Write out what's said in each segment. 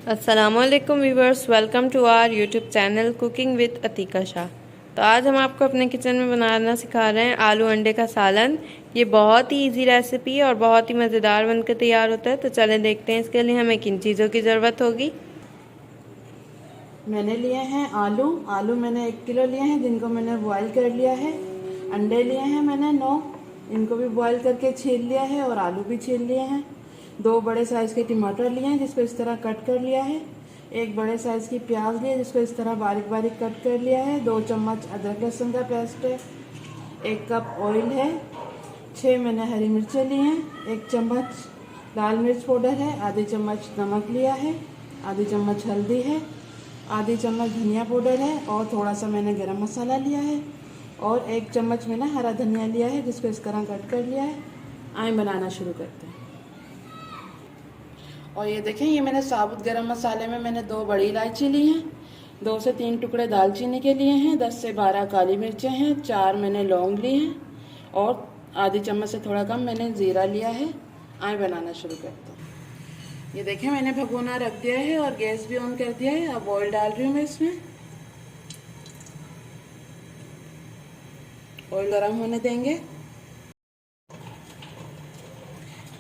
अस्सलामुअलैकुम viewers, welcome to our YouTube channel cooking with Atiqa Shah. तो आज हम आपको अपने किचन में बनाना सिखा रहे हैं आलू अंडे का सालन। ये बहुत ही इजी रेसिपी है और बहुत ही मज़ेदार बनकर तैयार होता है। तो चलें देखते हैं इसके लिए हमें किन चीज़ों की ज़रूरत होगी। मैंने लिए हैं आलू मैंने 1 किलो लिए हैं, जिनको मैंने बॉईल कर लिया है। अंडे लिए हैं मैंने 9, इनको भी बॉईल करके छील लिया है और आलू भी छील लिए हैं। 2 बड़े साइज़ के टमाटर लिए हैं, जिसको इस तरह कट कर लिया है। 1 बड़े साइज़ की प्याज ली है, जिसको इस तरह बारीक बारीक कट कर लिया है। 2 चम्मच अदरक लहसुन का पेस्ट है। 1 कप ऑयल है। 6 मैंने हरी मिर्चें ली हैं। 1 चम्मच लाल मिर्च पाउडर है। आधी चम्मच नमक लिया है। आधी चम्मच हल्दी है। आधी चम्मच धनिया पाउडर है और थोड़ा सा मैंने गरम मसाला लिया है और 1 चम्मच मैंने हरा धनिया लिया है, जिसको इस तरह कट कर लिया है। आए बनाना शुरू करते हैं। और ये देखें, ये मैंने साबुत गरम मसाले में मैंने 2 बड़ी इलायची ली हैं, 2 से 3 टुकड़े दालचीनी के लिए हैं, 10 से 12 काली मिर्चें हैं, 4 मैंने लौंग ली हैं और आधी चम्मच से थोड़ा कम मैंने ज़ीरा लिया है। आए बनाना शुरू करते हैं। ये देखें, मैंने भगोना रख दिया है और गैस भी ऑन कर दिया है। अब ऑयल डाल रही हूँ मैं इसमें। ऑयल गरम होने देंगे।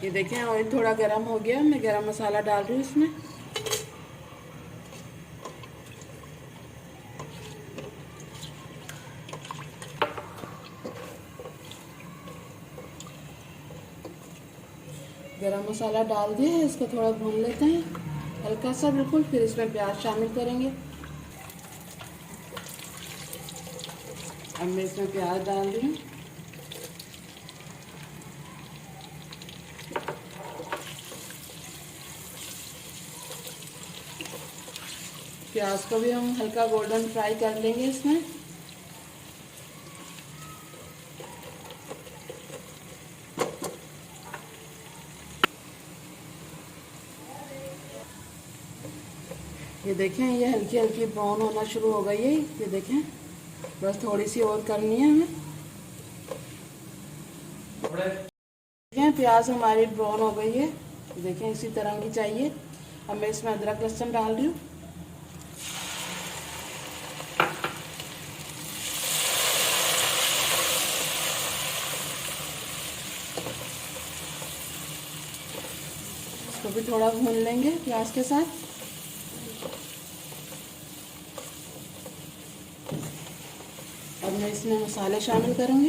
ये देखें, ऑयल थोड़ा गरम हो गया। मैं गरम मसाला डाल रही हूँ इसमें। गरम मसाला डाल दिया है, इसको थोड़ा भून लेते हैं हल्का सा, बिल्कुल। फिर इसमें प्याज शामिल करेंगे। अब मैं इसमें प्याज डाल रही हूँ। प्याज को भी हम हल्का गोल्डन फ्राई कर लेंगे इसमें। ये देखें, ये हल्की हल्की ब्राउन होना शुरू हो गई है। ये देखें, बस थोड़ी सी और करनी है हमें। देखें, प्याज हमारी ब्राउन हो गई है। देखें, इसी तरह की चाहिए। अब मैं इसमें अदरक लहसुन डाल रही हूँ। इसको भी थोड़ा भून लेंगे प्याज के साथ। अब मैं इसमें मसाले शामिल करूँगी।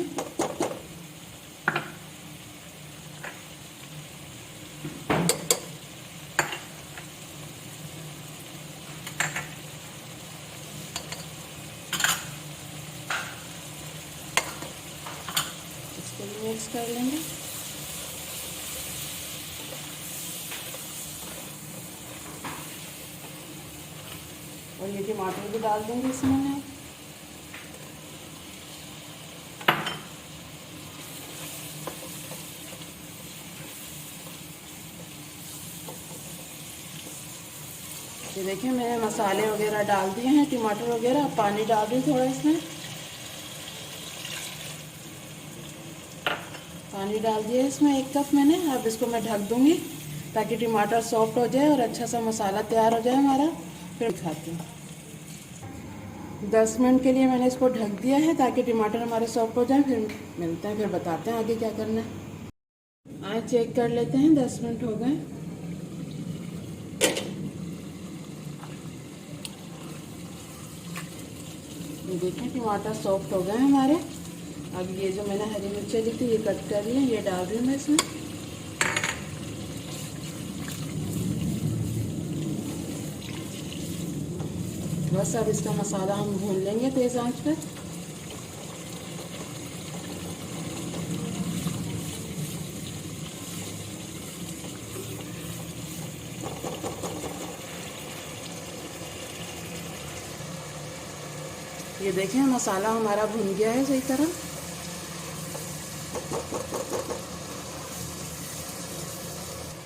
इसको भी मिक्स कर लेंगे। और ये टमाटर भी डाल देंगे इसमें मैं। ये देखिए, मैंने मसाले वगैरह डाल दिए हैं, टमाटर वगैरह। पानी डाल दी थोड़ा इसमें। पानी डाल दिया इसमें 1 कप मैंने। अब इसको मैं ढक दूंगी ताकि टमाटर सॉफ्ट हो जाए और अच्छा सा मसाला तैयार हो जाए हमारा। फिर खाती हूँ। 10 मिनट के लिए मैंने इसको ढक दिया है ताकि टमाटर हमारे सॉफ्ट हो जाए। फिर मिलते हैं, फिर बताते हैं आगे क्या करना है। आज चेक कर लेते हैं, 10 मिनट हो गए। देखें, टमाटर सॉफ्ट हो गए हमारे। अब ये जो मैंने हरी मिर्चें ली थी, ये कट कर ली है, ये डाल रही हूँ मैं इसमें। बस अब इसका मसाला हम भून लेंगे तेज आंच पर। ये देखें, मसाला हमारा भुन गया है सही तरह।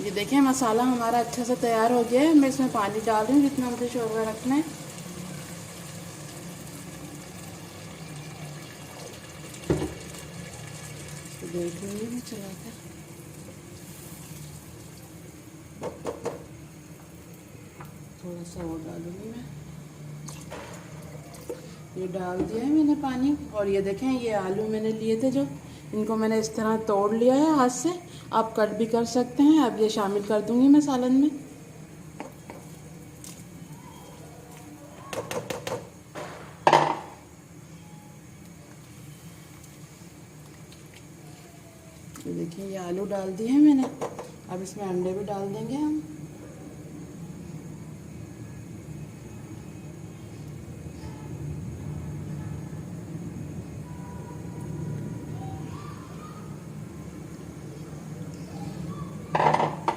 ये देखें, मसाला हमारा अच्छा से तैयार हो गया है। मैं इसमें पानी डाल रही हूँ जितना मुझे शोरबा रखना है। देख रही हूँ चलाकर। थोड़ा सा और डालूंगी मैं। ये डाल दिया है मैंने पानी। और ये देखें, ये आलू मैंने लिए थे जो, इनको मैंने इस तरह तोड़ लिया है हाथ से। आप कट भी कर सकते हैं। अब ये शामिल कर दूंगी मैं सालन में। ये देखिए, ये आलू डाल दिए हैं मैंने। अब इसमें अंडे भी डाल देंगे हम।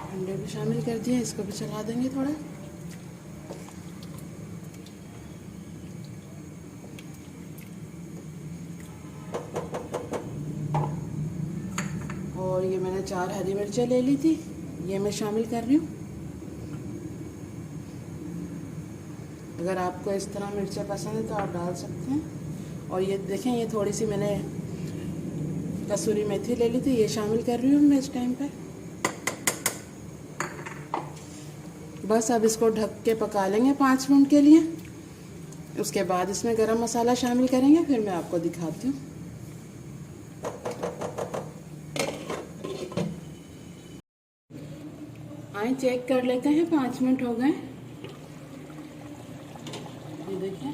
अंडे भी शामिल कर दिए, इसको भी चला देंगे थोड़ा। और ये मैंने 4 हरी मिर्चें ले ली थी, ये मैं शामिल कर रही हूँ। अगर आपको इस तरह मिर्चें पसंद है तो आप डाल सकते हैं। और ये देखें, ये थोड़ी सी मैंने कसूरी मेथी ले ली थी, ये शामिल कर रही हूँ मैं इस टाइम पे। बस अब इसको ढक के पका लेंगे 5 मिनट के लिए। उसके बाद इसमें गरम मसाला शामिल करेंगे, फिर मैं आपको दिखाती हूँ। आए चेक कर लेते हैं, 5 मिनट हो गए। ये देखिए,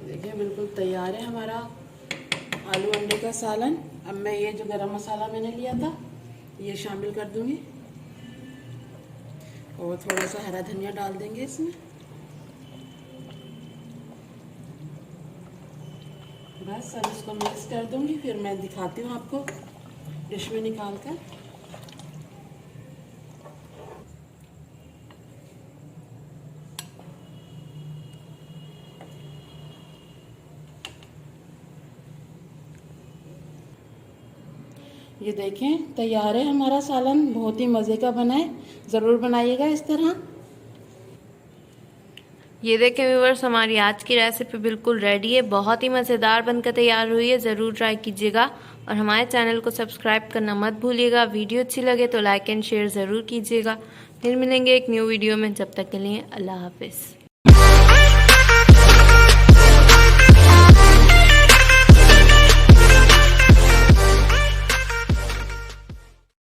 देखिए बिल्कुल तैयार है हमारा आलू अंडे का सालन। अब मैं ये जो गरम मसाला मैंने लिया था ये शामिल कर दूंगी, और थोड़ा सा हरा धनिया डाल देंगे इसमें। बस अब इसको मिक्स कर दूंगी, फिर मैं दिखाती हूँ आपको डिश में निकाल कर। ये देखें, तैयार है हमारा सालन। बहुत ही मज़े का बना है, ज़रूर बनाइएगा इस तरह। ये देखें व्यूअर्स, हमारी आज की रेसिपी बिल्कुल रेडी है, बहुत ही मज़ेदार बनकर तैयार हुई है। ज़रूर ट्राई कीजिएगा और हमारे चैनल को सब्सक्राइब करना मत भूलिएगा। वीडियो अच्छी लगे तो लाइक एंड शेयर ज़रूर कीजिएगा। फिर मिलेंगे एक न्यू वीडियो में, जब तक के लिए अल्लाह हाफिज़।